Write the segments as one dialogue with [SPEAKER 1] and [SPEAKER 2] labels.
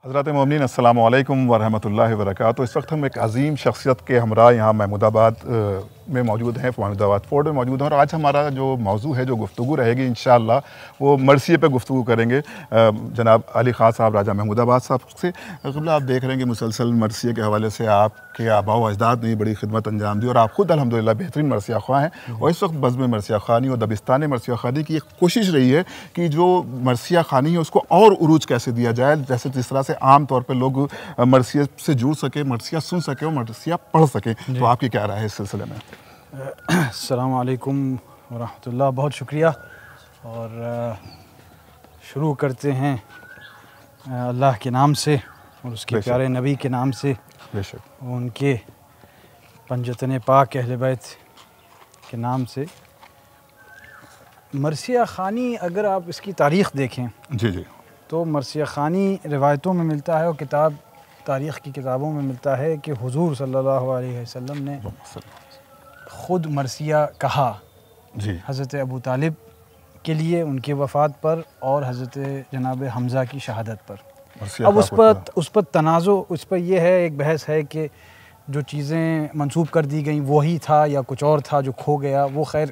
[SPEAKER 1] हज़रात मोमिनीन अस्सलामु अलैकुम व रहमतुल्लाहि व बरकातुहू। इस वक्त हम एक अजीम शख्सियत के हमरा यहाँ महमूदाबाद में मौजूद हैं, महमूदाबाद फोर्ट में मौजूद हैं और आज हमारा जो मौजू है, जो गुफ्तगू रहेगी इंशाअल्लाह वो मरसिए पे गुफ्तगू करेंगे जनाब अली ख़ान साहब राजा महमूदाबाद साहब से। क़िबला आप देख रहे हैं कि मुसलसल मरसिए के हवाले से आपके आबा व अजदाद ने बड़ी खिदमत अंजाम दी और आप ख़ुद अल्हम्दुलिल्लाह बेहतरीन मरसिया ख़्वाह हैं। और इस वक्त बज़्म मरसिया ख़ानी और दबिस्तान मरसिया ख़ानी की एक कोशिश रही है कि जो मरसिया ख़ानी है उसको और उरूज कैसे दिया जाए, जैसे जिस तरह से आम तौर पे लोग मरसिया से जुड़ सके, मरसिया सुन सके और मरसिया पढ़ सके। तो आपकी क्या राय है इस सिलसिले में?
[SPEAKER 2] अस्सलाम वालेकुम व रहमतुल्लाह। बहुत शुक्रिया और शुरू करते हैं अल्लाह के नाम से और उसके प्यारे नबी के नाम से,
[SPEAKER 1] बेशक
[SPEAKER 2] उनके पंजतन पाक अहले बैत के नाम से। मरसिया ख़ानी अगर आप इसकी तारीख़ देखें
[SPEAKER 1] जी
[SPEAKER 2] तो मरसिया ख़ानी रिवायतों में मिलता है और किताब तारीख़ की किताबों में मिलता है कि हुज़ूर सल्लल्लाहु अलैहि वसल्लम ने ख़ुद मरसिया कहा
[SPEAKER 1] जी
[SPEAKER 2] हज़रत अबू तालिब के लिए उनकी वफ़ात पर और हज़रत जनाब हमज़ा की शहादत पर। अब उस पर तनाज़ो, उस पर यह है, एक बहस है कि जो चीज़ें मंसूब कर दी गई वही था या कुछ और था जो खो गया। वो खैर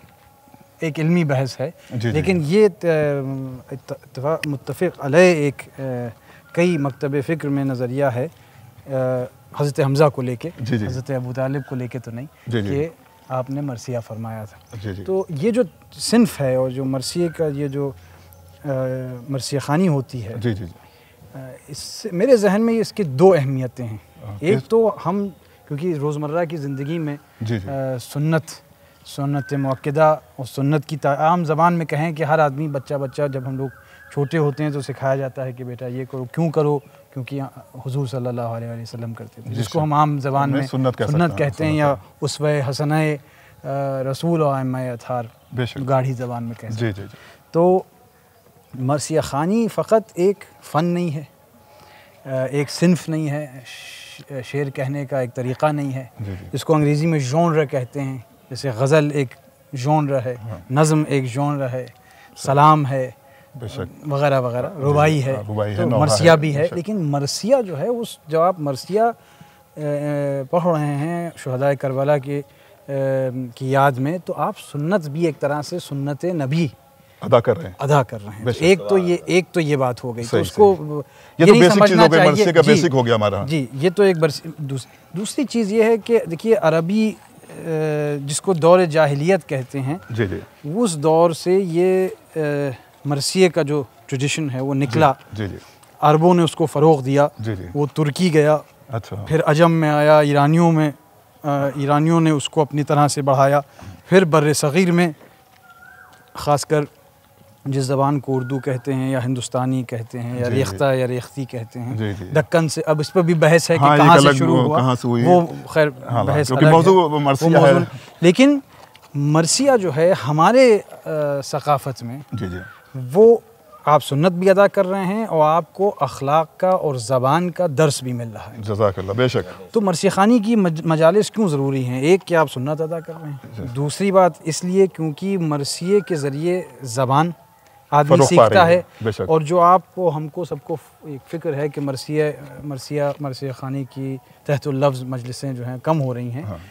[SPEAKER 2] एक इल्मी बहस है, लेकिन ये मुत्तफ़िक़ अलैह एक कई मकतब फ़िक्र में नज़रिया है हज़रत हमज़ा को लेके, हज़रत अबू तालिब को लेके तो नहीं, कि आपने मरसिया फरमाया था। तो ये जो सिन्फ़ है और जो मरसिए का ये जो मरसिया ख़ानी होती है, इससे मेरे जहन में इसकी दो अहमियतें हैं। एक तो हम क्योंकि रोज़मर्रा की ज़िंदगी में सुन्नत मुअक्कदा और सुन्नत की आम ज़बान में कहें कि हर आदमी बच्चा जब हम लोग छोटे होते हैं तो सिखाया जाता है कि बेटा ये करो, क्यों करो, क्योंकि हुज़ूर सल्लल्लाहु अलैहि वसल्लम करते थे, जिसको हम आम ज़बान में सुन्नत कहते हैं या उसवे हसने रसूल और अम्मा अथार गाढ़ी ज़बान में कहते हैं। तो मरसिया ख़ानी फ़कत एक फ़न नहीं है, एक सिन्फ़ नहीं है, शेर कहने का एक तरीक़ा नहीं है, जिसको अंग्रेज़ी में जॉनर कहते हैं। जैसे गज़ल एक जॉनर है, नज़म एक जॉनर है, सलाम है वगैरह वगैरह, रुबाई है, तो मरसिया भी है। लेकिन मरसिया जो है, उस जब आप मरसिया पढ़ रहे हैं शुहदाए करबला की याद में, तो आप सुन्नत भी एक तरह से सुन्नत नबी
[SPEAKER 1] अदा कर रहे हैं।
[SPEAKER 2] एक तो ये बात हो गई, तो उसको
[SPEAKER 1] ये तो बेसिक चीज़ हो गई, मरसिया का बेसिक हो गया हमारा।
[SPEAKER 2] जी, ये तो एक दूसरी चीज़ ये है कि देखिए अरबी जिसको दौर जाहिलियत कहते हैं, उस दौर से ये मरसिए का जो ट्रेडिशन है वो निकला। अरबों ने उसको फ़रोग़ दिया, वो तुर्की गया, फिर अजम में आया, ईरानियों ने उसको अपनी तरह से बढ़ाया, फिर बर्र सग़ीर में ख़ासकर जिस ज़बान को उर्दू कहते हैं या हिंदुस्तानी कहते हैं या रेख्ता या रेख्ती कहते हैं, दक्कन से, अब इस पर भी बहस है कि कहाँ से शुरू हुआ, वो खैर बहस अलग है। लेकिन मरसिया जो है हमारे सक़ाफ़त में वो आप सुन्नत भी अदा कर रहे हैं और आपको अखलाक का और ज़बान का दर्स भी मिल रहा है।
[SPEAKER 1] जज़ाकल्लाह, बेशक।
[SPEAKER 2] तो मरसिया ख़ानी की मजालिस क्यों ज़रूरी हैं? एक कि आप सुन्नत अदा कर रहे हैं, दूसरी बात इसलिए क्योंकि मरसिए के ज़रिए ज़बान आदमी सीखता है। और जो आपको हमको सबको एक फ़िक्र है कि मरसिया ख़ानी की तहत लफ्ज़ मजलिसें जो हैं कम हो रही हैं,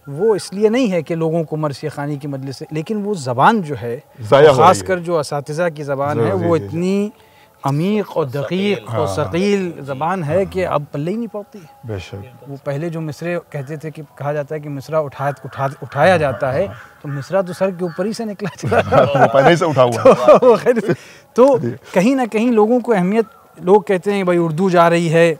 [SPEAKER 2] वो इसलिए नहीं है कि लोगों को मरसिया ख़ानी की मजलिस, लेकिन वो ज़बान जो है, ख़ासकर जो असातिज़ा की ज़बान है, वो इतनी अमीक़ और दक़ीक़ और सक़ील ज़बान है कि अब पल्ले ही नहीं पड़ती। वो पहले जो मिसरे कहते थे कि कहा जाता है कि मिसरा उठाया जाता है, तो मिसरा तो सर के ऊपर ही से निकला चला
[SPEAKER 1] पहले से उठा हुआ।
[SPEAKER 2] तो कहीं ना कहीं लोगों को अहमियत, लोग कहते हैं भाई उर्दू जा रही है,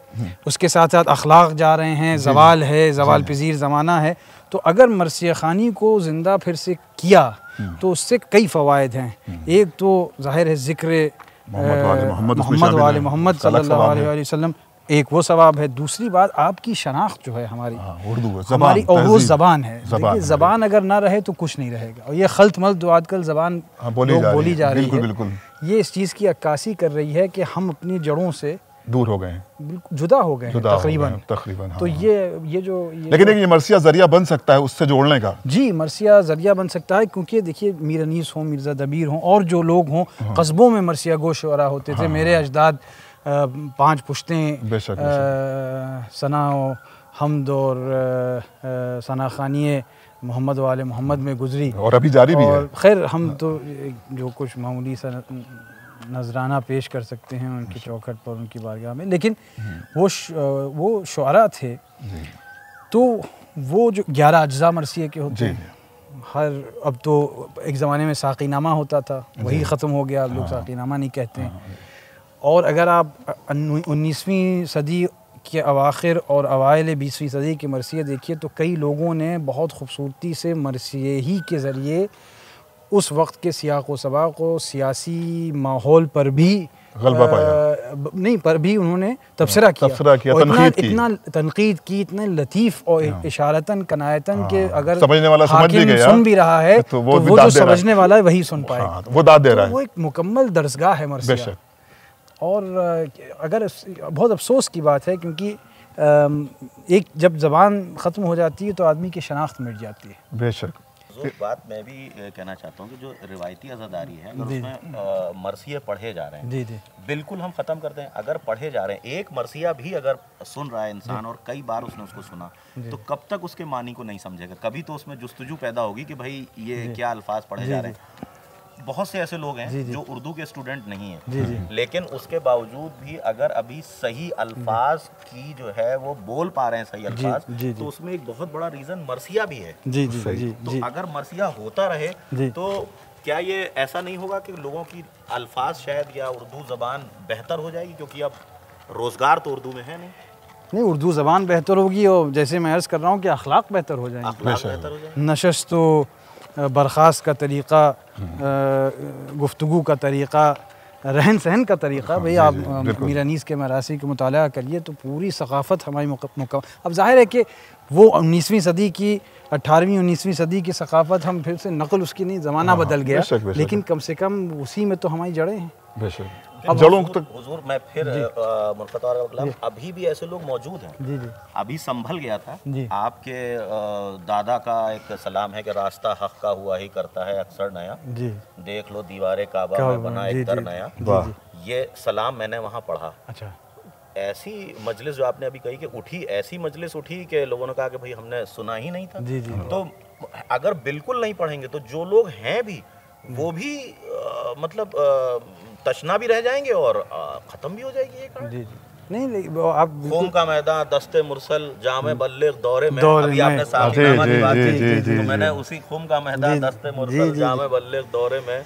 [SPEAKER 2] उसके साथ साथ अखलाक जा रहे हैं, ज़वाल है, ज़वाल पज़ीर ज़माना है। तो अगर मरसिया ख़ानी को ज़िंदा फिर से किया तो उससे कई फ़वाइद हैं। एक तो ज़ाहिर है ज़िक्र मोहम्मद वाले मोहम्मद सल्लल्लाहु अलैहि वसल्लम, एक वो सवाब है। दूसरी बात आपकी शनाख्त जो है हमारी हमारी और वो ज़बान है। देखिए ज़बान अगर ना रहे तो कुछ नहीं रहेगा, और ये खल्त मल्त जो आजकल ज़बान बोली जा रही है, ये इस चीज़ की अक्कासी कर रही है कि हम अपनी जड़ों से
[SPEAKER 1] दूर हो गए हैं,
[SPEAKER 2] बिल्कुल जुदा हो गए हैं तकरीबन। तो
[SPEAKER 1] लेकिन ये मरसिया ज़रिया बन सकता है उससे जोड़ने का।
[SPEAKER 2] जी, मरसिया ज़रिया बन सकता है, क्योंकि देखिए मीर अनीस हों, मिर्ज़ा दबीर हों और जो लोग हों, कस्बों में मरसिया गो शुअरा होते थे। मेरे अजदाद 5 पुश्तें
[SPEAKER 1] बेशक,
[SPEAKER 2] सना व हमद और सना खानी मोहम्मद वाले मोहम्मद में गुजरी
[SPEAKER 1] और अभी जारी भी है।
[SPEAKER 2] खैर हम तो जो कुछ मामूली सा नजराना पेश कर सकते हैं उनकी चौखट पर, उनकी बारगाह में, लेकिन वो शुअरा थे तो वो जो 11 अज्जा मरसिए के होते हैं, हर अब तो एक ज़माने में साक़ीनामा होता था, वही ख़त्म हो गया, अब लोग साक़ीनामा नहीं कहते हैं। और अगर आप 19वीं सदी के अवाखिर और अवाइल 20वीं सदी के मरसिए देखिए तो कई लोगों ने बहुत खूबसूरती से मरसिए ही के ज़रिए उस वक्त के सियाक़ व सबाक़ व सियासी माहौल पर भी
[SPEAKER 1] गलबा पाया,
[SPEAKER 2] नहीं पर भी उन्होंने तबसरा किया, और इतना तनकीद की, इतने लतीफ़ और इशारतन कनायतन के अगर
[SPEAKER 1] समझने वाला
[SPEAKER 2] हाकिम सुन भी रहा है तो वो जो समझने वाला है वही सुन पाए,
[SPEAKER 1] वो दाद दे रहा है।
[SPEAKER 2] वो एक मुकम्मल दरसगाह है मरसिया। और अगर बहुत अफसोस की बात है क्योंकि एक जब ज़बान ख़त्म हो जाती है तो आदमी की शनाख्त मिट जाती है।
[SPEAKER 1] बेशक
[SPEAKER 3] बात मैं भी कहना चाहता हूँ कि जो रिवायती अज़ादारी है अगर उसमें मरसिए पढ़े जा रहे हैं, बिल्कुल हम ख़त्म करते हैं। अगर पढ़े जा रहे हैं, एक मरसिया भी अगर सुन रहा है इंसान और कई बार उसने उसको सुना तो कब तक उसके मानी को नहीं समझेगा, कभी तो उसमें जुस्तजू पैदा होगी कि भाई ये क्या अल्फाज पढ़े जा रहे हैं। बहुत से ऐसे लोग हैं जो उर्दू के स्टूडेंट नहीं हैं, लेकिन उसके बावजूद भी अगर अभी सही अल्फाज की जो है वो बोल पा रहे हैं सही अल्फाज, तो उसमें एक बहुत बड़ा रीज़न मरसिया भी है। तो अगर मरसिया होता रहे तो क्या ये ऐसा नहीं होगा कि लोगों की अल्फाज शायद या उर्दू ज़बान बेहतर हो जाएगी, क्योंकि अब रोज़गार तो उर्दू में है नहीं,
[SPEAKER 2] उर्दू ज़बान बेहतर होगी और जैसे मैं अर्ज़ कर रहा हूँ कि अखलाक बेहतर हो जाएंगे, नशस्त तो बर्खास्त का तरीक़ा, गुफ्तगू का तरीक़ा, रहन सहन का तरीक़ा, भाई आप मीर अनीस के मरासी का मुताला करिए तो पूरी सकाफ़त हमारी अब ज़ाहिर है कि वो 19वीं सदी की 18वीं 19वीं सदी की सकाफ़त हम फिर से नकल उसकी नहीं, ज़माना बदल गया, लेकिन कम से कम उसी में तो हमारी जड़ें हैं।
[SPEAKER 3] अब जड़ों तक हुजूर मैं फिर अभी भी ऐसे लोग मौजूद हैं। अभी संभल गया था, आपके दादा का एक सलाम है कि रास्ता हक का हुआ ही करता है अक्सर नया, देख लो दीवारे काबा में बना एक दर नया, ये सलाम मैंने वहाँ पढ़ा।
[SPEAKER 2] अच्छा,
[SPEAKER 3] ऐसी मजलिस जो आपने अभी कही कि उठी, ऐसी मजलिस उठी कि लोगों ने कहा कि भाई हमने सुना ही नहीं था। तो अगर बिल्कुल नहीं पढ़ेंगे तो जो लोग हैं भी वो भी मतलब तशना भी रह जाएंगे और ख़त्म भी हो जाएगी ये कहानी।
[SPEAKER 2] नहीं आप
[SPEAKER 3] खूम का मैदान दस्ते मुरसल जामे बल्लिग दौरे में, अभी आपने साक़ीनामा की बात की तो मैंने उसी खूम का मैदान दस्ते मुरसल जामे बल्लिग दौरे में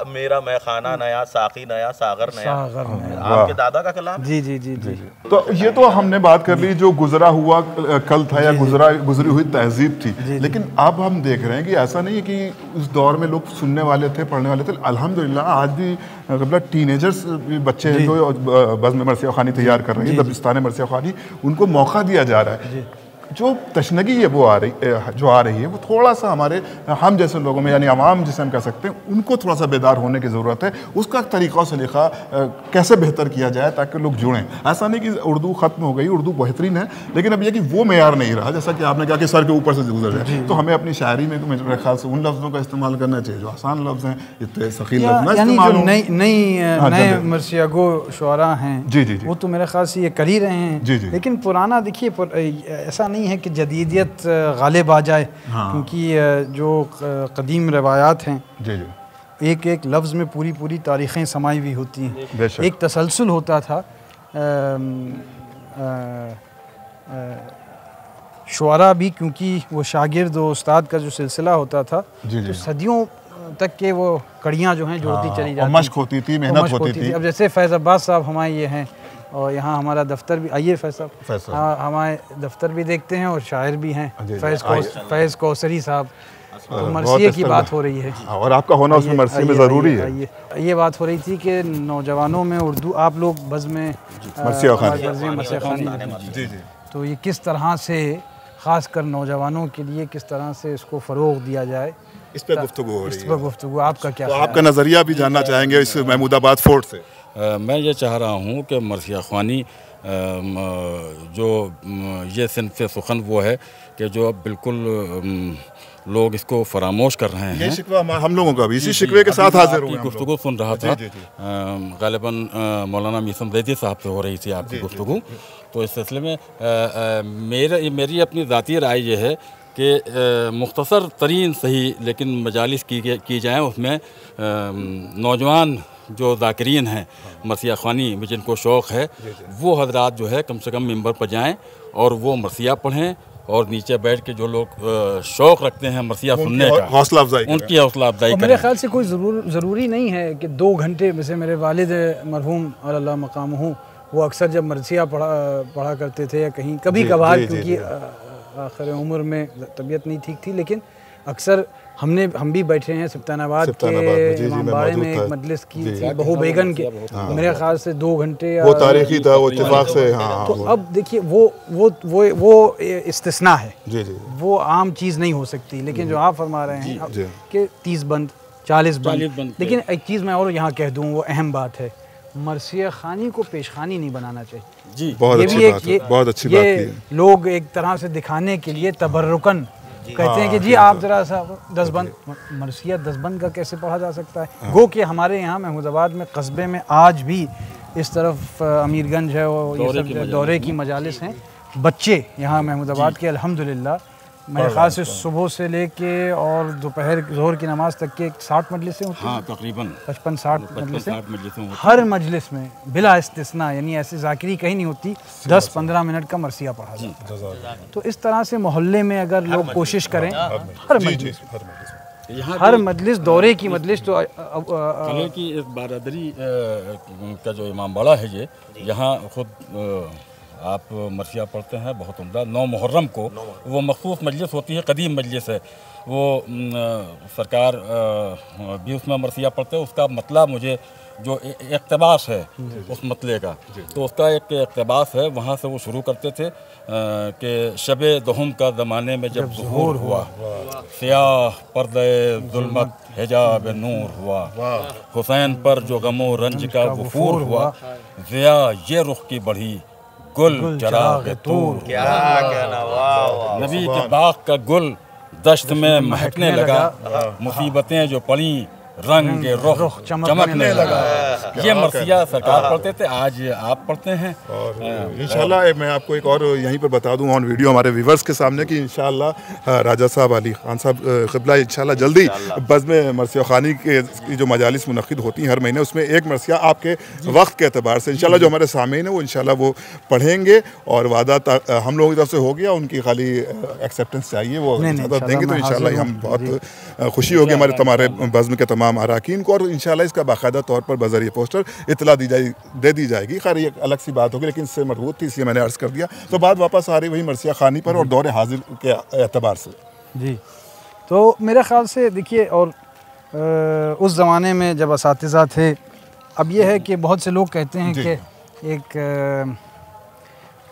[SPEAKER 3] मेरा मैं खाना नया, साकी नया, सागर नया, आपके दादा का कलाम।
[SPEAKER 2] जी।
[SPEAKER 1] तो ये तो हमने बात कर ली जो गुजरा हुआ कल था या गुजरी हुई तहजीब थी, लेकिन अब हम देख रहे हैं कि ऐसा नहीं है कि उस दौर में लोग सुनने वाले थे, पढ़ने वाले थे। अल्हम्दुलिल्लाह आज भी मतलब टीनेजर्स बच्चे हैं जो बज़्म मरसिया ख़ानी तैयार कर रहे हैं, दबिस्तान मरसिया ख़ानी, उनको मौका दिया जा रहा है। जो तशनगी है वो आ रही है वो थोड़ा सा हमारे हम जैसे लोगों में यानी आवाम जिसे हम कह सकते हैं उनको थोड़ा सा बेदार होने की ज़रूरत है। उसका तरीक़ा सलीक़ा कैसे बेहतर किया जाए ताकि लोग जुड़ें। ऐसा नहीं कि उर्दू ख़त्म हो गई, उर्दू बेहतरीन है, लेकिन अब यह कि वो मेयार नहीं रहा, जैसा कि आपने कहा कि सर के ऊपर से गुजर जाए। तो हमें अपनी शायरी में तो मेरे ख्याल से उन लफ्ज़ों का इस्तेमाल करना चाहिए जो आसान लफ्ज़ हैं, इतने सखील लफ्ज़
[SPEAKER 2] नए मरसिया गो शुअरा हैं वो तो मेरे ख्याल से ये कर ही रहे हैं। लेकिन पुराना देखिए ऐसा नहीं है कि जदीदियत गालिब आ जाए, क्योंकि जो कदीम रवायात हैं एक एक लफ्ज़ में पूरी पूरी तारीख़ें समाई हुई होती हैं, एक तसलसल होता था। शुअरा भी क्योंकि वो शागिर्द और उस्ताद का जो सिलसिला होता था तो सदियों तक के वो कड़ियाँ जो हैं जोड़ती चली जाती,
[SPEAKER 1] मशक होती थी, मेहनत होती थी।
[SPEAKER 2] अब जैसे फैज़ अब्बास साहब हमारे ये हैं और यहाँ हमारा दफ्तर भी, आइए फैज़ साहब, हमारे दफ्तर भी देखते हैं और शायर भी हैं फैज़ कौसरी साहब। तो मरसिए की बात हो रही है
[SPEAKER 1] और आपका होना उसमें मरसिए में ज़रूरी है।
[SPEAKER 2] ये बात हो रही थी कि नौजवानों में उर्दू आप लोग बज़्म मरसिया ख़ानी, तो ये किस तरह से ख़ास कर नौजवानों के लिए किस तरह से इसको फ़रोग़ दिया जाए,
[SPEAKER 1] इस पर गुफ्तगू हो रही है।
[SPEAKER 2] इस पर गुफ्तगू आपका क्या,
[SPEAKER 1] तो आपका नज़रिया भी जानना चाहेंगे इस महमूदाबाद फोर्ट से।
[SPEAKER 4] मैं ये चाह रहा हूँ कि मरसिया ख़वानी जो ये सिनफ़ सुखन वो है कि जो अब बिल्कुल लोग इसको फरामोश कर रहे हैं।
[SPEAKER 1] ये शिकवा हम लोगों का भी इसी शिकवे के साथ हाजिर हुए हैं।
[SPEAKER 4] गुफ्तगू सुन रहा था, ग़ालिबन मौलाना मीसम ज़ैदी साहब से हो रही थी आपकी गुफ्तगू। तो इस सिलसिले में मेरी अपनी ज़ाती राय ये है कि मुख्तसर तरीन सही लेकिन मजालिस की जाएँ, उसमें नौजवान जो ज़ाकिरीन हैं मरसिया ख़वानी में जिनको शौक़ है, वो हजरात जो है कम से कम मिंबर पर जाएँ और वो मरसिया पढ़ें, और नीचे बैठ के जो लोग शौक़ रखते हैं मरसिया सुनने का,
[SPEAKER 1] हौसला अफजाई
[SPEAKER 4] उनकी हौसला अफजाई करें।
[SPEAKER 2] मेरे ख्याल से कोई ज़रूरी नहीं है कि 2 घंटे, वैसे मेरे वालिद मरहूम अल्लाह मकामहू वो अक्सर जब मरसिया पढ़ा करते थे या कहीं कभी कभार, क्योंकि आखिर उम्र में तबीयत नहीं ठीक थी, लेकिन अक्सर हम भी बैठे हैं सिफ्तानाबाद के इमाम बाड़े में एक मजलिस की थी बहू बेगन के, मेरे ख्याल से 2 घंटे
[SPEAKER 1] वो तारीखी था, वो इत्तेफाक से।
[SPEAKER 2] तो अब देखिए वो इस्तिस्ना है, वो आम चीज़ नहीं हो सकती। लेकिन जो आप फरमा रहे हैं कि 30 बंद 40 बंद, लेकिन एक चीज़ मैं और यहाँ कह दूँ, वो अहम बात है, मरसिया खानी को पेशखानी नहीं बनाना चाहिए
[SPEAKER 1] जी। बहुत अच्छी बात है, बहुत अच्छी बात की।
[SPEAKER 2] लोग एक तरह से दिखाने के लिए तबर्रुकन कहते हैं कि जी आप ज़रा सा 10 बंद, मरसिया 10 बंद का कैसे पढ़ा जा सकता है। गो कि हमारे यहाँ महमूदाबाद में कस्बे में आज भी इस तरफ अमीरगंज है और ये सब दौरे की मजालिस हैं, बच्चे यहाँ महमूदाबाद के अल्हम्दुलिल्लाह मेरे ख्याल से सुबह से लेके और दोपहर ज़ोहर की नमाज तक के 60 मजलिसें होती हैं।
[SPEAKER 4] हाँ, तकरीबन
[SPEAKER 2] 55-60 मजलिसें हर मजलिस में बिला इस्तिस्ना, यानी ऐसे ज़ाकिरी कहीं नहीं होती, 10-15 मिनट का मरसिया पढ़ा जाता है। तो इस तरह से मोहल्ले में अगर लोग कोशिश करें, हर मजलिस दौरे की मजलिस, तो
[SPEAKER 4] कल की इस बारादरी का जो इमाम बाड़ा है ये, यहाँ खुद आप मरसिया पढ़ते हैं, बहुत उम्दा। 9 मुहर्रम को वो मखसूस मजलिस होती है, कदीम मजलिस है वो, सरकार भी उसमें मरसिया पढ़ते हैं। उसका मतलब मुझे जो इक़्तिबास है उस मतले का, तो उसका एक इक़्तिबास है, वहाँ से वो शुरू करते थे कि शब दुहम का ज़माने में जब ज़ुहूर हुआ, सियाह पर्दे ज़ुल्मत हिजाब नूर हुआ, हुसैन पर जो गमो रंज का वफूर हुआ, ज़िया ये रुख की बढ़ी गुल चराग़ तूर, नबी के बाग का गुल दश्त में महकने लगा, मुसीबतें जो पड़ी रंग रुख चमकने लगा। ये मरसिया सरकार पढ़ते थे, आज आप पढ़ते हैं।
[SPEAKER 1] और इंशाल्लाह मैं आपको एक और यहीं पर बता दूं ऑन वीडियो हमारे व्यूवर्स के सामने कि इंशाल्लाह राजा साहब अली खान साहब क़िबला इंशाल्लाह जल्दी बज़्म मरसिया ख़ानी की जो मजालिस मुनक़िद होती हैं हर महीने, उसमें एक मरसिया आपके वक्त के अतबार से इंशाल्लाह जो हमारे सामीन है वो इंशाल्लाह वो पढ़ेंगे। और वादा हम लोगों की तरफ से हो गया, उनकी खाली एक्सेप्टेंस चाहिए, वो इजाज़त देंगे तो इंशाल्लाह हम बहुत खुशी होगी हमारे तुम्हारे बज़्म के तमाम अराकीन को, और इंशाल्लाह इसका बाकायदा तौर पर बज़रिए पोस्टर इतला दे दी जाएगी। खैर ये अलग सी बात होगी, लेकिन इससे मरबूत थी इसलिए मैंने अर्ज़ कर दिया। तो बात वापस आ रही वही मरसिया ख़ानी पर और दौरे हाजिर के एतबार से
[SPEAKER 2] जी। तो मेरे ख़्याल से देखिए, और उस ज़माने में जब असातिज़ा थे, अब ये है कि बहुत से लोग कहते हैं कि एक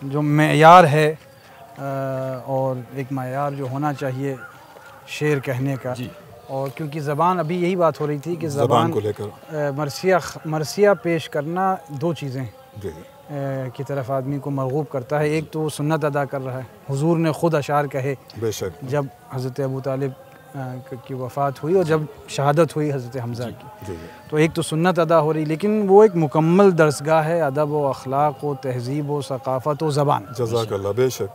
[SPEAKER 2] जो मेयार है और एक मेयार जो होना चाहिए शेर कहने का, और क्योंकि ज़बान, अभी यही बात हो रही थी कि ज़बान
[SPEAKER 1] को लेकर
[SPEAKER 2] मरसिया पेश करना 2 चीज़ें की तरफ आदमी को मरगूब करता है। एक तो वो सुन्नत अदा कर रहा है, हुजूर ने ख़ुद अशार कहे
[SPEAKER 1] बेशक,
[SPEAKER 2] जब हज़रत अबू तालिब की वफ़ात हुई और जब शहादत हुई हज़रत हमज़ा की, तो एक तो सुन्नत अदा हो रही, लेकिन वो एक मुकम्मल दरसगाह है अदब व अखलाक व तहज़ीब व सक़ाफ़त व ज़बान।
[SPEAKER 1] जज़ाकल्लाह। बेशक।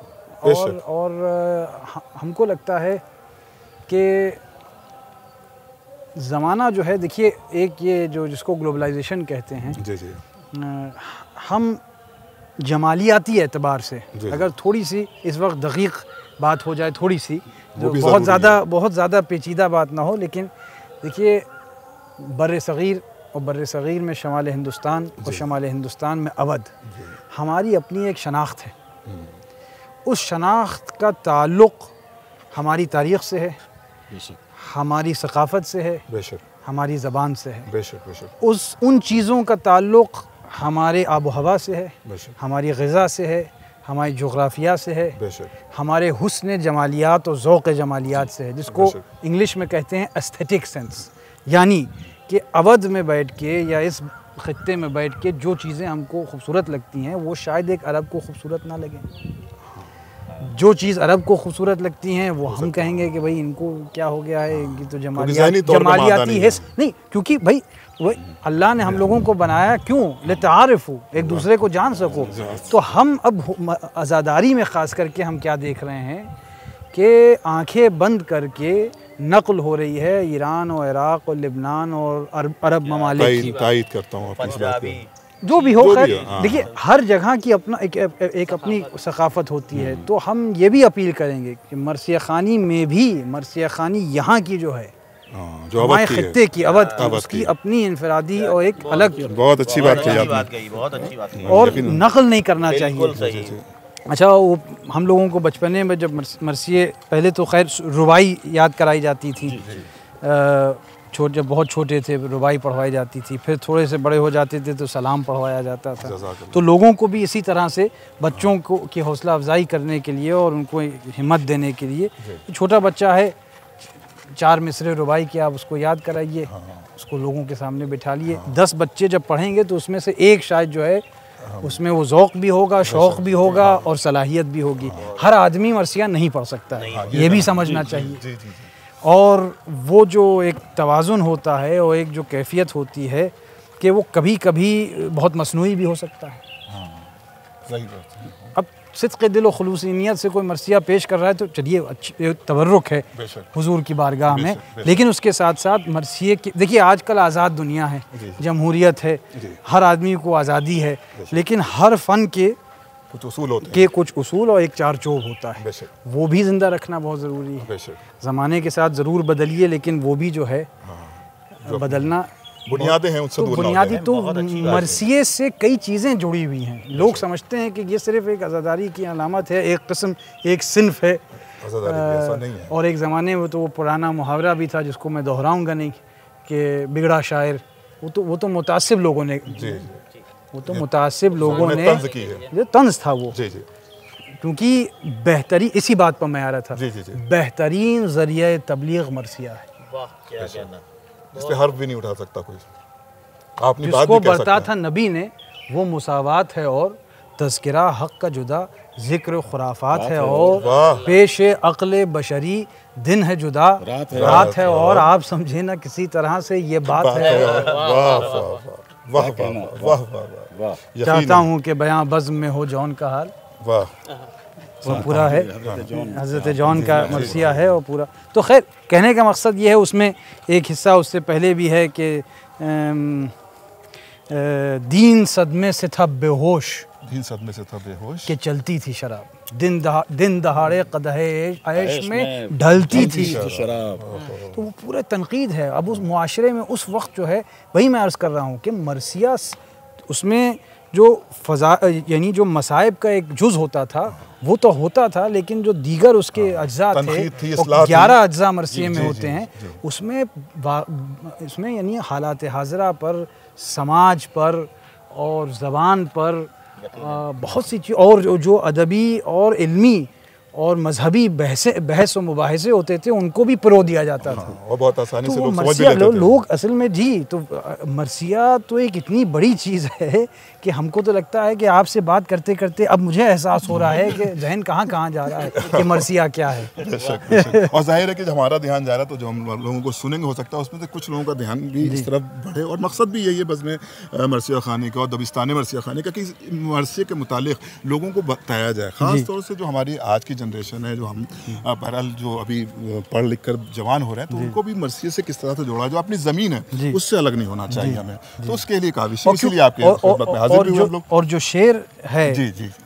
[SPEAKER 2] और हमको लगता है कि ज़माना जो है, देखिए एक ये जो जिसको ग्लोबलाइजेशन कहते हैं, हम जमालियाती एतबार से अगर थोड़ी सी इस वक्त दक़ीक़ बात हो जाए, थोड़ी सी जो बहुत ज़्यादा पेचीदा बात ना हो, लेकिन देखिए बर्र-ए-सग़ीर और बर्र-ए-सग़ीर में शमाल हिंदुस्तान और शमाल हिंदुस्तान में अवध, हमारी अपनी एक शनाख्त है। उस शनाख्त का ताल्लुक़ हमारी तारीख़ से है, हमारी सक़ाफ़त से है, हमारी ज़बान से है। उन चीज़ों का ताल्लुक़ हमारे आबो हवा से है, हमारी ग़िज़ा से है, हमारी जोग्राफिया से है, हमारे हुस्न जमालियात और ज़ौक़ जमालियात से है, जिसको इंग्लिश में कहते हैं एस्थेटिक सेंस। यानी कि अवध में बैठ के या इस ख़ित्ते में बैठ के जो चीज़ें हमको खूबसूरत लगती हैं वो शायद एक अरब को खूबसूरत ना लगें। जो चीज़ अरब को खूबसूरत लगती हैं वो हम कहेंगे कि भाई इनको क्या हो गया है, इनकी तो जमालियाती है नहीं, क्योंकि भाई वो अल्लाह ने हम लोगों को बनाया क्यों, लितारिफू, एक दूसरे को जान सको। तो हम अब आज़ादारी में ख़ास करके हम क्या देख रहे हैं कि आंखें बंद करके नक़ल हो रही है ईरान और इराक़ और लिबनान और अरब ममालिक की।
[SPEAKER 1] तायद करता हूँ आपकी इस बात पे।
[SPEAKER 2] जो भी हो, खैर देखिए हर जगह की अपना एक अपनी सकाफ़त होती है। तो हम ये भी अपील करेंगे कि मरसिया ख़ानी में भी, मरसिया ख़ानी यहाँ की जो है,
[SPEAKER 1] जो
[SPEAKER 2] हमारे खित्ते की अवध की, उसकी अपनी इनफरादी और एक अलग,
[SPEAKER 1] बहुत अच्छी बात कही
[SPEAKER 3] आपने,
[SPEAKER 2] और नकल नहीं करना चाहिए। अच्छा, वो हम लोगों को बचपने में जब मरसिए, पहले तो खैर रुबाई याद कराई जाती थी, जब बहुत छोटे थे रुबाई पढ़वाई जाती थी, फिर थोड़े से बड़े हो जाते थे तो सलाम पढ़वाया जाता था। तो लोगों को भी इसी तरह से बच्चों को की हौसला अफजाई करने के लिए और उनको हिम्मत देने के लिए, छोटा बच्चा है 4 मिसरे रुबाई की आप उसको याद कराइए, उसको लोगों के सामने बिठा लिए। 10 बच्चे जब पढ़ेंगे तो उसमें से एक शायद जो है उसमें वो ज़ौक़ भी होगा, शौक़ भी होगा और सलाहियत भी होगी। हर आदमी मरसिया नहीं पढ़ सकता है, ये भी समझना चाहिए। और वो जो एक तवाज़ुन होता है और एक जो कैफियत होती है कि वो कभी कभी बहुत मसनूई भी हो सकता है। अब सिद्क़ दिल और खुलूसी नियत से कोई मरसिया पेश कर रहा है तो चलिए, अच्छी तबर्रुक है हुजूर की बारगाह में, लेकिन उसके साथ साथ मरसिए की, देखिए आजकल आज़ाद दुनिया है, जमहूरियत है, हर आदमी को आज़ादी है, लेकिन हर फ़न के
[SPEAKER 1] कुछ उसूल होते हैं,
[SPEAKER 2] कुछ उसूल और एक चारचोब होता है, वो भी ज़िंदा रखना बहुत ज़रूरी है। ज़माने के साथ ज़रूर बदलिए, लेकिन वो भी जो है बदलना,
[SPEAKER 1] बुनियादें हैं उनसे दूर ना हो जाए।
[SPEAKER 2] बुनियादी तो मरसिए से कई चीज़ें जुड़ी हुई हैं। लोग समझते हैं कि ये सिर्फ एक आज़ादारी की अलामत है, एक किस्म, एक सिन्फ है,
[SPEAKER 1] ऐसा नहीं है।
[SPEAKER 2] और एक ज़माने में तो वो पुराना मुहावरा भी था जिसको मैं दोहराऊंगा नहीं कि बिगड़ा शायर, वो तो मुतासिब लोगों ने, वो तो मुतासिब लोगों ने जो तंज़ था वो, क्योंकि बेहतरीन, इसी बात पर मैं आ रहा था, बेहतरीन ज़रिया तबलीग मरसिया है।
[SPEAKER 3] वाह, क्या कहना,
[SPEAKER 1] इस पे हर्फ भी नहीं उठा सकता कोई, आपने बात
[SPEAKER 2] जिसको
[SPEAKER 1] भी कह
[SPEAKER 2] बरता
[SPEAKER 1] सकते
[SPEAKER 2] था नबी ने वो मुसावात है, और तज़किरा हक़ का जुदा ज़िक्र खुराफात है, और पेश अक़्ल बशरी दिन है जुदा रात है, और आप समझे ना किसी तरह से ये बात है।
[SPEAKER 1] वाह वाह वाह वाह,
[SPEAKER 2] चाहता हूँ कि बयां बज़्म में हो जौन का हाल, वाह, वो पूरा है, हज़रत जॉन का मरसिया है और पूरा। तो खैर कहने का मकसद ये है, उसमें एक हिस्सा उससे पहले भी है कि दीन सदमे से था बेहोश,
[SPEAKER 1] दीन सदमे से था बेहोश,
[SPEAKER 2] कि चलती थी शराब, दिन दहाड़े कदहे ऐश में ढलती थी शराब। तो वो पूरा तनकीद है। अब उस मुआशरे में उस वक्त जो है, वही मैं अर्ज़ कर रहा हूँ कि मरसिया उसमें जो फ़ज़ा, यानी जो मसाइब का एक जुज़ होता था वो तो होता था, लेकिन जो दीगर उसके अज्जा थे, 11 अज्जा मरसिए में होते हैं, उसमें यानी हालात हाज़रा पर, समाज पर और ज़बान पर बहुत सी चीज़, और जो अदबी और इल्मी और मजहबी बहस व मुबाहिसे होते थे उनको भी परो दिया जाता था,
[SPEAKER 1] और बहुत आसानी
[SPEAKER 2] तो
[SPEAKER 1] से लोग समझ भी लेते थे।
[SPEAKER 2] लोग असल में जी, तो मरसिया तो एक इतनी बड़ी चीज़ है कि हमको तो लगता है कि आपसे बात करते करते अब मुझे एहसास हो रहा है कि जहन कहाँ कहाँ जा रहा है कि मरसिया क्या है।
[SPEAKER 1] और जाहिर है कि जब हमारा ध्यान जा रहा है तो जो हम लोगों को सुनेंगे, हो सकता है उसमें से कुछ लोगों का ध्यान भी इस तरफ बढ़े, और मकसद भी यही है बस में मरसिया ख़ानी का और दबिस्तान मरसिया ख़ानी का, कि मरसिया के मुतालिक लोगों को बताया जाए। ख़ास तौर से जो हमारी आज की जनरेशन है, जो हम बहरहाल जो अभी पढ़ लिख कर जवान हो रहे हैं, तो उनको भी मरसिया से किस तरह से जोड़ा, जो अपनी ज़मीन है उससे अलग नहीं होना चाहिए हमें। तो उसके लिए काविश, इसीलिए आपके
[SPEAKER 2] और जो शेर है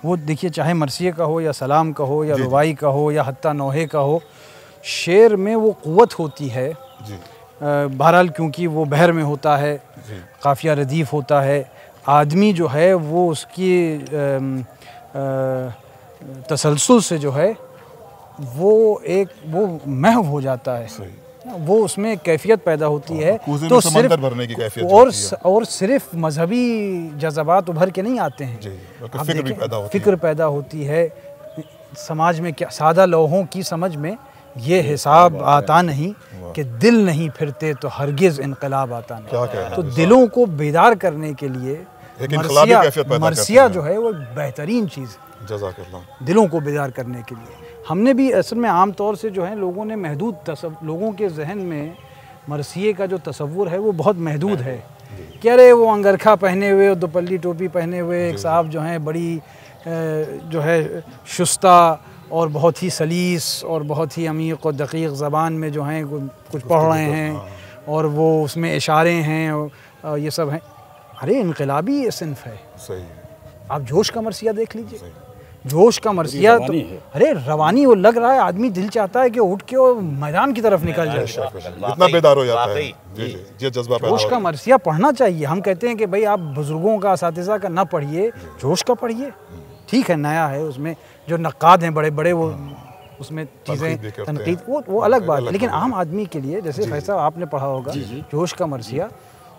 [SPEAKER 2] वो देखिए, चाहे मरसिए का हो या सलाम का हो या रुबाई का हो या हत्ता नोहे का हो, शेर में वो क़ुव्वत होती है बहरहाल, क्योंकि वो बहर में होता है, काफ़िया रदीफ़ होता है, आदमी जो है वो उसकी तसलसल से जो है वो महव हो जाता है, वो उसमें कैफियत पैदा होती है। तो सिर्फ भरने की कैफियत और सिर्फ मजहबी जज्बात उभर के नहीं आते हैं, फ़िक्र पैदा होती है समाज में। क्या सादा लोगों की समझ में ये हिसाब आता नहीं कि दिल नहीं फिरते तो हरगिज़ इनकलाब आता नहीं। तो दिलों को बेदार करने के लिए
[SPEAKER 1] एक इनकलाबी कैफियत पैदा
[SPEAKER 2] मरसिया जो है वो बेहतरीन चीज़ है
[SPEAKER 1] जज़ाकल्लाह
[SPEAKER 2] दिलों को बेदार करने के लिए। हमने भी असल में आम तौर से जो है लोगों ने लोगों के जहन में मरसिए का जो तसव्वुर है वो बहुत महदूद है कि अरे वो अंगरखा पहने हुए और दुपल्ली टोपी पहने हुए एक साहब जो हैं बड़ी जो है शुस्ता और बहुत ही सलीस और बहुत ही अमीक़ और दक़ीक़ ज़बान में जो हैं कुछ पढ़ रहे हैं और वो उसमें इशारे हैं और ये सब हैं। अरे इनकलाबी ये सिन्फ है।
[SPEAKER 1] सही
[SPEAKER 2] आप जोश का मरसिया देख लीजिए, जोश का मरसिया तो अरे रवानी वो लग रहा है, आदमी दिल चाहता है कि उठ के वो मैदान की तरफ निकल जाए,
[SPEAKER 1] इतना बेदार हो जाता है। ये जज्बा
[SPEAKER 2] जोश का मरसिया पढ़ना चाहिए। हम कहते हैं कि भाई आप बुजुर्गों का असातिज़ा का ना पढ़िए, जोश का पढ़िए। ठीक है नया है, उसमें जो नक्काद हैं बड़े बड़े वो उसमें चीज़ें तनकीद वो अलग बात है, लेकिन आम आदमी के लिए जैसे फैसला आपने पढ़ा होगा जोश का मरसिया,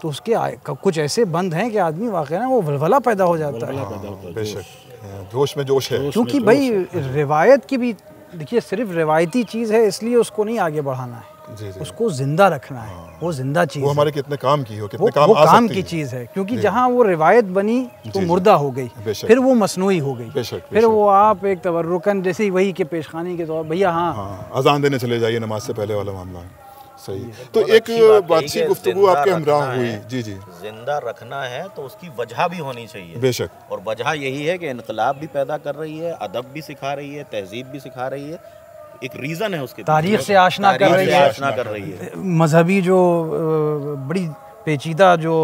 [SPEAKER 2] तो उसके कुछ ऐसे बंद हैं कि आदमी वाकई ना वो वलवला पैदा हो जाता है।
[SPEAKER 1] बेशक जोश में जोश है,
[SPEAKER 2] क्योंकि भाई रिवायत की भी देखिए सिर्फ रिवायती चीज़ है इसलिए उसको नहीं आगे बढ़ाना है, उसको जिंदा रखना है। वो जिंदा चीज़
[SPEAKER 1] वो हमारे कितने काम की हो, कितने काम
[SPEAKER 2] वो
[SPEAKER 1] आ
[SPEAKER 2] काम
[SPEAKER 1] सकती
[SPEAKER 2] की चीज़ है, क्योंकि जहाँ वो रिवायत बनी तो मुर्दा हो गई, फिर वो मसनूई हो गई, फिर वो आप एक तवर्रुकन जैसे वही के पेशखानी के तौर भैया हाँ
[SPEAKER 1] अजान देने चले जाइए नमाज से पहले वाला मामला है। सही। तो एक बातची गुफ्तगू आपके हमरा हुई जी
[SPEAKER 3] जिंदा रखना है तो उसकी वजह भी होनी चाहिए।
[SPEAKER 1] बेशक।
[SPEAKER 3] और वजह यही है कि इनकलाब भी पैदा कर रही है, अदब भी सिखा रही है, तहजीब भी सिखा रही है, एक रीज़न है उसके,
[SPEAKER 2] तारीख से आशना कर रही है, मजहबी जो बड़ी पेचीदा जो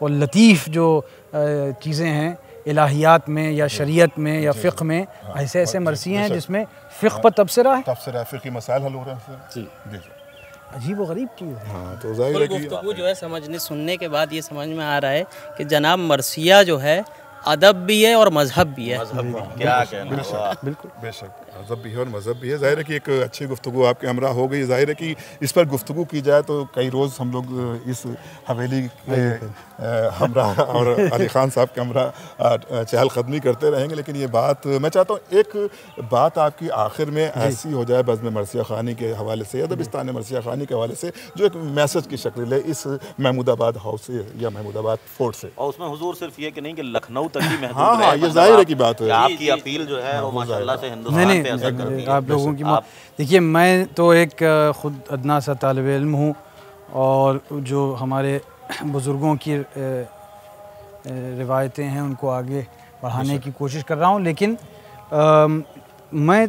[SPEAKER 2] और लतीफ़ जो चीज़ें हैं इलाहियात में या शरीयत में या फ़िक़्ह में, ऐसे ऐसे मरसिए हैं जिसमें फ़िक़्ह पर तबसरा है,
[SPEAKER 1] फ़िक़्ही मसाइल हल हो रहे हैं जी।
[SPEAKER 2] अजीब व गरीब चीज़ है।
[SPEAKER 1] हाँ, तो ज़ाहिर है कि
[SPEAKER 5] गुफ्तगू जो है समझने सुनने के बाद ये समझ में आ रहा है कि जनाब मरसिया जो है अदब भी है और मजहब भी है।
[SPEAKER 3] क्या कहना,
[SPEAKER 1] बिल्कुल बेशक अदब भी है और मजहब भी है। ज़ाहिर है कि एक अच्छी गुफ्तगू आपके हमरा हो गई। ज़ाहिर है कि इस पर गुफ्तगू की जाए तो कई रोज़ हम लोग इस हवेली के हमरा और अली ख़ान साहब के हमरा चहलकदमी करते रहेंगे, लेकिन ये बात मैं चाहता हूँ एक बात आपकी आखिर में ऐसी हो जाए बज़्म मरसिया ख़ानी के हवाले से या दबिस्तान मरसिया ख़ानी के हवाले से जो एक मैसेज की शक्ल ले इस महमूदाबाद हाउस से या महमूदाबाद फोर्ट से।
[SPEAKER 3] और उसमें हुजूर सिर्फ ये कि नहीं कि लखनऊ तक ही महदूद
[SPEAKER 1] हाँ,
[SPEAKER 3] रहे,
[SPEAKER 1] ये ज़ाहिर है की बात है,
[SPEAKER 3] आपकी अपील जो है वो माशाल्लाह से हिंदुस्तान पे असर करती है।
[SPEAKER 2] आप लोगों की देखिए मैं तो एक ख़ुद अदना सा तालिब इल्म हूँ और जो हमारे बुज़ुर्गों की रिवायतें हैं उनको आगे बढ़ाने की कोशिश कर रहा हूँ, लेकिन मैं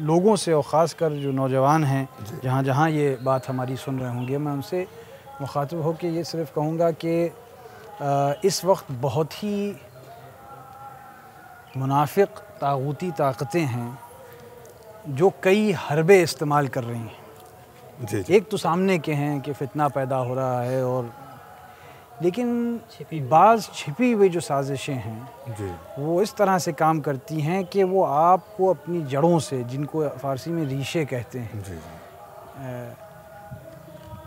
[SPEAKER 2] लोगों से और ख़ास कर जो नौजवान हैं जहाँ जहाँ ये बात हमारी सुन रहे होंगे, मैं उनसे मुखातिब हो के ये सिर्फ कहूँगा कि इस वक्त बहुत ही मुनाफिक तागूती ताकतें हैं जो कई हरबे इस्तेमाल कर रही हैं। एक तो सामने के हैं कि फितना पैदा हो रहा है, और लेकिन बाज़ छिपी हुई जो साजिशें हैं वो इस तरह से काम करती हैं कि वो आपको अपनी जड़ों से, जिनको फ़ारसी में रीशे कहते हैं,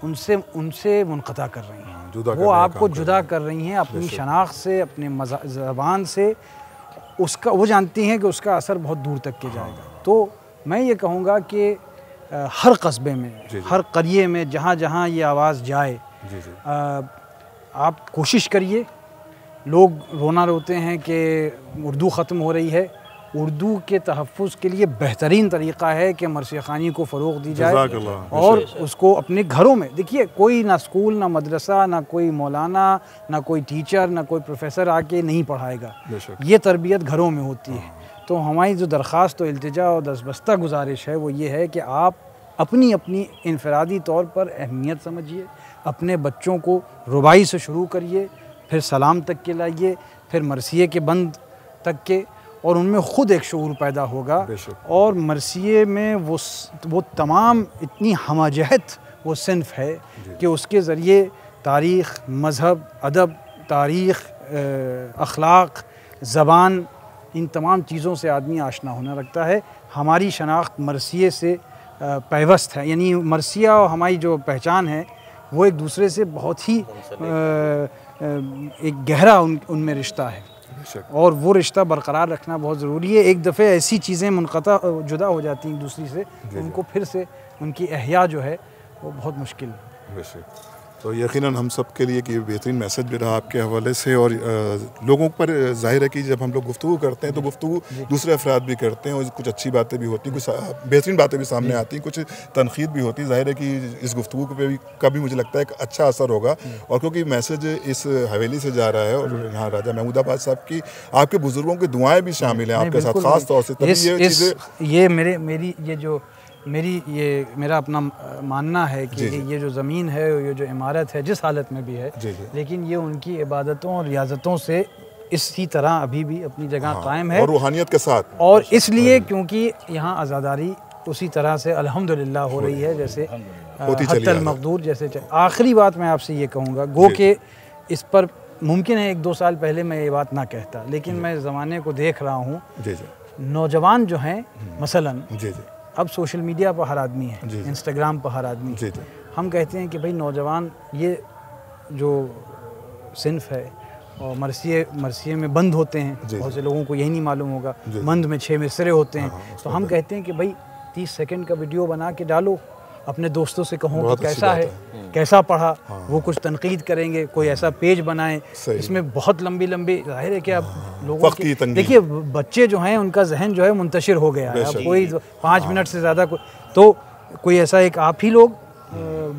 [SPEAKER 2] उनसे मुनक़ता कर रही हैं। वो आपको जुदा कर रही हैं अपनी शनाख्त से, अपने ज़बान से। उसका वो जानती हैं कि उसका असर बहुत दूर तक के जाएगा। तो मैं ये कहूँगा कि हर कस्बे में, हर क़रिये में, जहाँ जहाँ ये आवाज़ जाए, आप कोशिश करिए। लोग रोना रोते हैं कि उर्दू ख़त्म हो रही है। उर्दू के तहफ़्फ़ुज़ के लिए बेहतरीन तरीक़ा है कि मरसिया ख़ानी को फ़रोग़ दी जाए और उसको अपने घरों में, देखिए कोई ना स्कूल ना मदरसा ना कोई मौलाना ना कोई टीचर ना कोई प्रोफेसर आके नहीं पढ़ाएगा, ये तरबियत घरों में होती है। तो हमारी जो दरख्वास्त और इल्तिजा और दस्तबस्ता गुजारिश है वो ये है कि आप अपनी अपनी इनफरादी तौर पर अहमियत समझिए, अपने बच्चों को रुबाई से शुरू करिए, फिर सलाम तक के लाइए, फिर मरसिए के बंद तक के, और उनमें ख़ुद एक शऊर पैदा होगा। और मरसिए में वो तमाम इतनी हमजहत वो सिन्फ़ है कि उसके ज़रिए तारीख़, मज़हब, अदब, तारीख़, अखलाक, ज़बान, इन तमाम चीज़ों से आदमी आशना होना लगता है। हमारी शनाख्त मरसिए से पैवस्त है, यानी मरसिया और हमारी जो पहचान है वो एक दूसरे से बहुत ही एक गहरा उनमें रिश्ता है, और वो रिश्ता बरकरार रखना बहुत ज़रूरी है। एक दफ़े ऐसी चीज़ें मुनक़ता जुदा हो जाती हैं दूसरी से, उनको फिर से उनकी एहया जो है वो बहुत मुश्किल है।
[SPEAKER 1] तो यकीनन हम सब के लिए कि बेहतरीन मैसेज भी रहा आपके हवाले से, और लोगों पर ज़ाहिर है कि जब हम लोग गुफ्तगू करते हैं तो गुफ्तगू दूसरे अफराद भी करते हैं, और कुछ अच्छी बातें भी होती हैं, कुछ बेहतरीन बातें भी सामने आती हैं, कुछ तनकीद भी होती है। ज़ाहिर है कि इस गुफ्तगू पे भी का भी मुझे लगता है एक अच्छा असर होगा, और क्योंकि मैसेज इस हवेली से जा रहा है, और यहाँ राजा महमूदाबाद साहब की आपके बुज़ुर्गों की दुआएँ भी शामिल हैं आपके साथ, ख़ास तौर से।
[SPEAKER 2] मेरा अपना मानना है कि ये जो ज़मीन है, ये जो इमारत है, जिस हालत में भी है, लेकिन ये उनकी इबादतों और रियाजतों से इसी तरह अभी भी अपनी जगह कायम है,
[SPEAKER 1] और रूहानियत के साथ,
[SPEAKER 2] और इसलिए क्योंकि यहाँ आज़ादारी उसी तरह से अल्हम्दुलिल्लाह हो रही है जैसे हत्तल मक़दूर जैसे। आखिरी बात मैं आपसे ये कहूँगा, गो के इस पर मुमकिन है 1-2 साल पहले मैं ये बात ना कहता, लेकिन मैं ज़माने को देख रहा हूँ, नौजवान जो हैं मसलन अब सोशल मीडिया पर हर आदमी है, इंस्टाग्राम पर हर आदमी। हम कहते हैं कि भाई नौजवान ये जो सिन्फ है, और मरसिए में बंद होते हैं, बहुत से लोगों को यही नहीं मालूम होगा, मंद में 6 मिसरे होते हैं। तो हम कहते हैं कि भाई 30 सेकंड का वीडियो बना के डालो, अपने दोस्तों से कहो कि कैसा है, कैसा पढ़ा, वो कुछ तनकीद करेंगे, कोई ऐसा पेज बनाएं, इसमें बहुत लंबी ज़ाहिर है कि आप लोगों की देखिए, बच्चे जो हैं उनका जहन जो है मुंतशिर हो गया है, अब कोई 5 मिनट से ज़्यादा तो कोई ऐसा एक आप ही लोग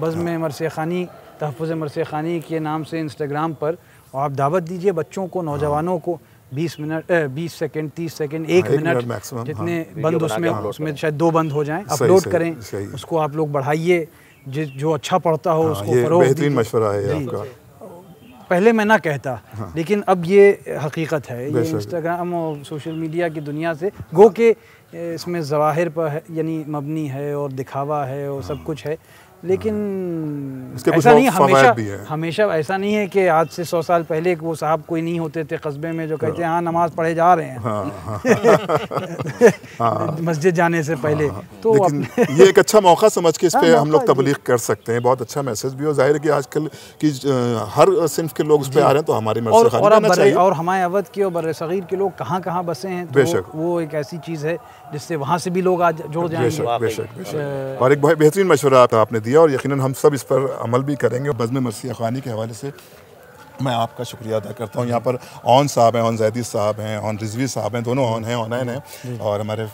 [SPEAKER 2] बज़्म मरसिया ख़ानी, तहफ़्फ़ुज़ मरसिया ख़ानी के नाम से इंस्टाग्राम पर, और आप दावत दीजिए बच्चों को, नौजवानों को 20 मिनट 20 सेकंड 30 सेकंड 1 मिनट जितने बंद उसमें शायद 2 बंद हो जाएं, अपलोड करें, उसको आप लोग बढ़ाइए, जो अच्छा पढ़ता हो उसको फरोग दीजिए।
[SPEAKER 1] बेहतरीन मशवरा है आपका।
[SPEAKER 2] पहले मैं ना कहता, लेकिन अब ये हकीकत है, ये इंस्टाग्राम और सोशल मीडिया की दुनिया से गो के इसमें ज़वाहिर पर यानी मबनी है और दिखावा है और सब कुछ है, लेकिन ऐसा नहीं हमेशा ऐसा नहीं है कि आज से 100 साल पहले वो साहब कोई नहीं होते थे कस्बे में जो कहते हैं हाँ नमाज पढ़े जा रहे हैं मस्जिद जाने से पहले। तो
[SPEAKER 1] ये एक अच्छा मौका समझ के इस पे हम लोग तबलीग कर सकते हैं, बहुत अच्छा मैसेज भी हो। जाहिर है कि आजकल की हर सिंफ के लोग उस पे आ रहे हैं, तो हमारी
[SPEAKER 2] और हमारे अवध के और बर्रे सगीर के लोग कहाँ कहाँ बसे हैं, तो वो एक ऐसी चीज़ है जिससे वहाँ से भी लोग आज जुड़ जाएंगे।
[SPEAKER 1] बेशक। और एक बहुत बेहतरीन मशवरा आपने दिया, और यकीनन हम सब इस पर अमल भी करेंगे। बज़्म मरसिया ख़ानी के हवाले से मैं आपका शुक्रिया अदा करता हूँ। यहाँ पर ऑन साहब हैं, ऑन जैदी साहब हैं, ऑन रिजवी साहब हैं, दोनों ऑन हैं, ऑनलाइन हैं, और हमारे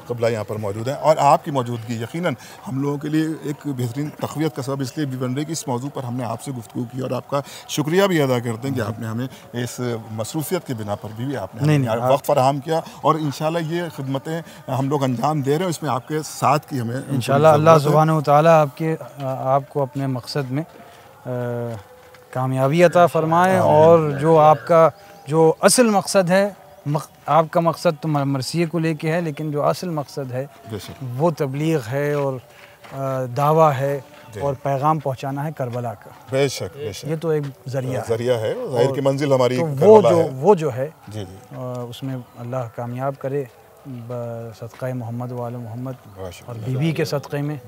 [SPEAKER 1] क़िबला यहाँ पर मौजूद हैं। और आपकी मौजूदगी यकीनन हम लोगों के लिए एक बेहतरीन तक़वियत का सबब इसलिए भी बन रही है कि इस मौजू पर हमने आपसे गुफ्तगू की, और आपका शुक्रिया भी अदा करते हैं कि आपने हमें इस मसरूफ़ियत के बिना पर भी आपने वक्त फराहम किया, और इंशाल्लाह ये खिदमतें हम लोग अंजाम दे रहे हैं, इसमें आपके साथ की हमें
[SPEAKER 2] इंशाल्लाह अल्लाह सुब्हानहू व तआला आपको अपने मकसद में कामयाबी अता फ़रमाए, और जो आपका जो असल मकसद है, आपका मकसद तो मरसिए को लेके है, लेकिन जो असल मकसद है वो तबलीग है और दावा है और पैगाम पहुंचाना है करबला का।
[SPEAKER 1] बेशक
[SPEAKER 2] ये तो एक ज़रिया है,
[SPEAKER 1] ज़ाहिर की मंजिल हमारी,
[SPEAKER 2] तो वो जो है उसमें अल्लाह कामयाब करे सदक़े मोहम्मद वाले मोहम्मद और बीबी के सदक़े में,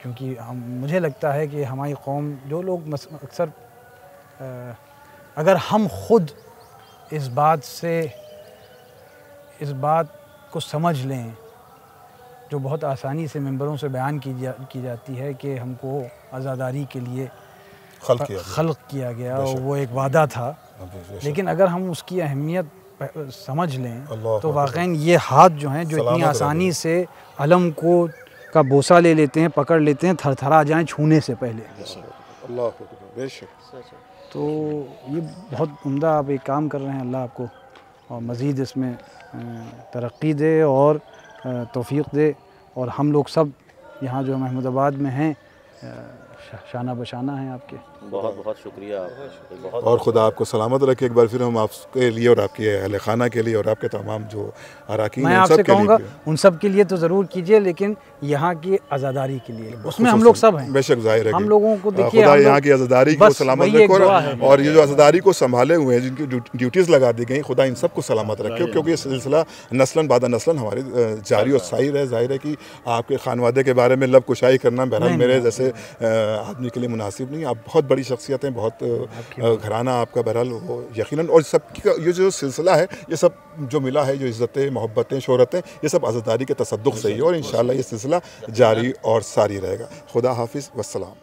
[SPEAKER 2] क्योंकि मुझे लगता है कि हमारी कौम जो लोग अक्सर अगर हम खुद इस बात को समझ लें, जो बहुत आसानी से मेंबरों से बयान की जाती है कि हमको आज़ादारी के लिए खल्क़ किया गया और वो एक वादा था, लेकिन अगर हम उसकी अहमियत समझ लें तो वाक़ई ये हाथ जो हैं, जो इतनी आसानी से अलम का बोसा ले लेते हैं, पकड़ लेते हैं, थरथरा जाएं छूने से पहले। तो ये बहुत उम्दा आप एक काम कर रहे हैं, अल्लाह आपको और मज़ीद इसमें तरक्की दे और तौफ़ीक़ दे, और हम लोग सब यहाँ जो महमूदाबाद में हैं शाना बशाना हैं आपके।
[SPEAKER 3] बहुत बहुत शुक्रिया,
[SPEAKER 1] और ख़ुदा आपको सलामत रखे। एक बार फिर हम आपके लिए और आपके अहले खाना के लिए और आपके तमाम जो अराकीन,
[SPEAKER 2] मैं आपसे कहूँगा उन सब के लिए तो ज़रूर कीजिए, लेकिन यहाँ की आज़ादारी के लिए उसमें हम लोग सब हैं।
[SPEAKER 1] बेशक ज़ाहिर है
[SPEAKER 2] हम लोगों को देखिए,
[SPEAKER 1] खुदा यहाँ की आज़ादारी को सलामत रखे, और ये जो आज़ादारी को संभाले हुए हैं, जिनकी ड्यूटीज़ लगा दी गई, खुदा इन सबको सलामत रखे, क्योंकि ये सिलसिला नस्लन बाद नस्लन हमारी जारी और साई रहे। ज़ाहिर है कि आपके खानवादे के बारे में लब कुशाई करना बहरहाल मेरे जैसे आदमी के लिए मुनासिब नहीं। आप बहुत बड़ी शख्सियत हैं, बहुत घराना आपका बहरहाल वो यकीनन, और सबका ये जो सिलसिला है, ये सब जो मिला है, जो इज़्ज़तें, मोहब्बतें, शोहरतें, ये सब आज़ादारी के तसद्दुक़ से ही, और इंशाअल्लाह ये सिलसिला जारी और सारी रहेगा। खुदा हाफिज़, वस्सलाम।